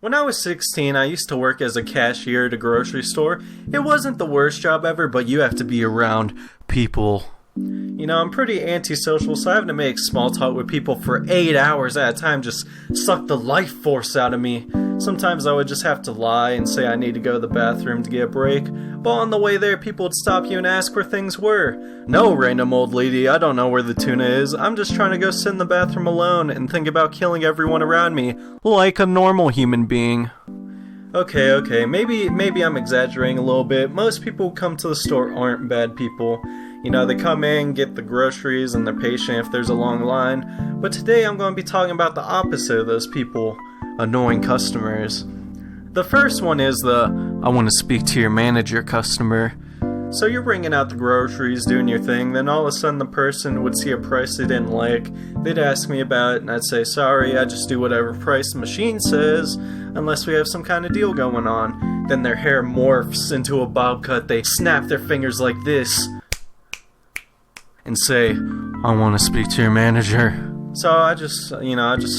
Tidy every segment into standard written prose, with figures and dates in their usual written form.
When I was 16, I used to work as a cashier at a grocery store. It wasn't the worst job ever, but you have to be around people. You know, I'm pretty antisocial, so having to make small talk with people for 8 hours at a time just sucked the life force out of me. Sometimes I would just have to lie and say I need to go to the bathroom to get a break, but on the way there people would stop you and ask where things were. No, random old lady, I don't know where the tuna is. I'm just trying to go sit in the bathroom alone and think about killing everyone around me, like a normal human being. Okay, maybe I'm exaggerating a little bit. Most people who come to the store aren't bad people. You know, they come in, get the groceries, and they're patient if there's a long line. But today I'm going to be talking about the opposite of those people. Annoying customers. The first one is the, I want to speak to your manager customer. So you're bringing out the groceries, doing your thing, then all of a sudden the person would see a price they didn't like. They'd ask me about it, and I'd say, sorry, I just do whatever price the machine says, unless we have some kind of deal going on. Then their hair morphs into a bob cut, they snap their fingers like this, and say, I want to speak to your manager. So I just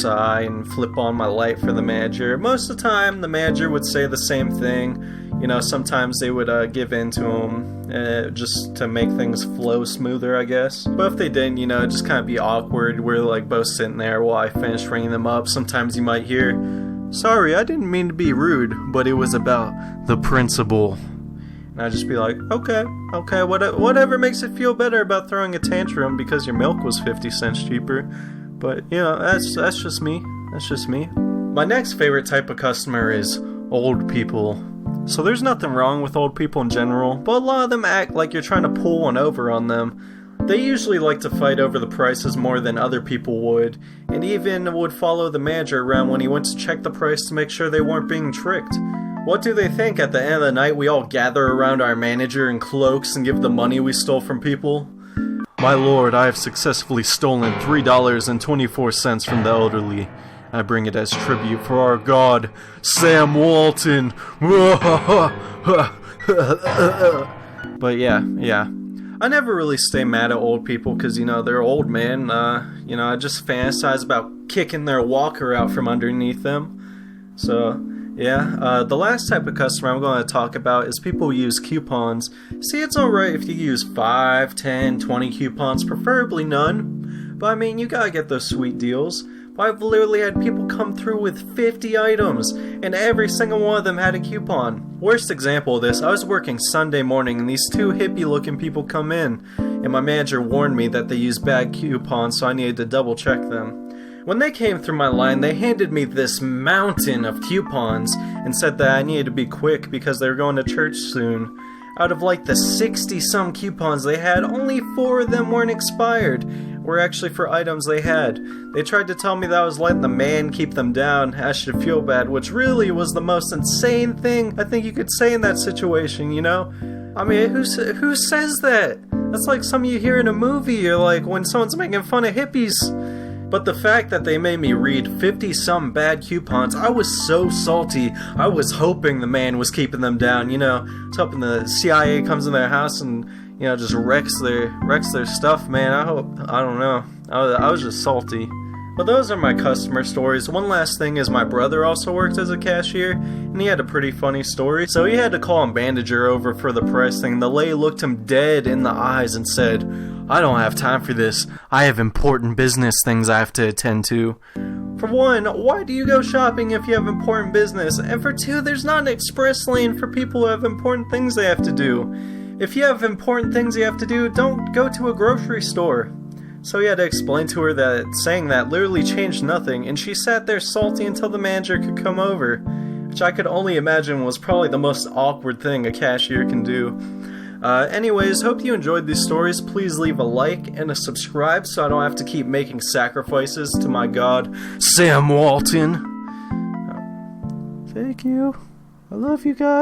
sigh and flip on my light for the manager. Most of the time, the manager would say the same thing. You know, sometimes they would give in to him just to make things flow smoother, I guess. But if they didn't, you know, it'd just kind of be awkward. We're like both sitting there while I finish ringing them up. Sometimes you might hear, sorry, I didn't mean to be rude, but it was about the principal. And I'd just be like, okay, whatever makes it feel better about throwing a tantrum because your milk was 50 cents cheaper. But, you know, that's just me. My next favorite type of customer is old people. So there's nothing wrong with old people in general, but a lot of them act like you're trying to pull one over on them. They usually like to fight over the prices more than other people would, and even would follow the manager around when he went to check the price to make sure they weren't being tricked. What do they think at the end of the night we all gather around our manager in cloaks and give the money we stole from people? My lord, I have successfully stolen $3.24 from the elderly. I bring it as tribute for our god, Sam Walton. But yeah. I never really stay mad at old people because, you know, they're old, man. I just fantasize about kicking their walker out from underneath them. So, yeah, the last type of customer I'm going to talk about is people who use coupons. See, it's alright if you use 5, 10, 20 coupons, preferably none. But I mean, you gotta get those sweet deals. But I've literally had people come through with 50 items, and every single one of them had a coupon. Worst example of this, I was working Sunday morning, and these two hippie-looking people come in, and my manager warned me that they used bad coupons, so I needed to double-check them. When they came through my line, they handed me this mountain of coupons and said that I needed to be quick because they were going to church soon. Out of like the 60-some coupons they had, only 4 of them weren't expired. Were actually for items they had. They tried to tell me that I was letting the man keep them down. I should feel bad, which really was the most insane thing I think you could say in that situation, you know? I mean, who says that? That's like something you hear in a movie, or like when someone's making fun of hippies. But the fact that they made me read 50-some bad coupons, I was so salty. I was hoping the man was keeping them down, you know. I was hoping the CIA comes in their house and, you know, just wrecks their stuff, man. I don't know. I was just salty. But those are my customer stories. One last thing is my brother also worked as a cashier, and he had a pretty funny story. So he had to call a manager over for the price thing. The lady looked him dead in the eyes and said, I don't have time for this. I have important business things I have to attend to. For one, why do you go shopping if you have important business? And for two, there's not an express lane for people who have important things they have to do. If you have important things you have to do, don't go to a grocery store. So he had to explain to her that saying that literally changed nothing, and she sat there salty until the manager could come over, which I could only imagine was probably the most awkward thing a cashier can do. Anyways, hope you enjoyed these stories. Please leave a like and a subscribe so I don't have to keep making sacrifices to my god, Sam Walton. Thank you. I love you guys.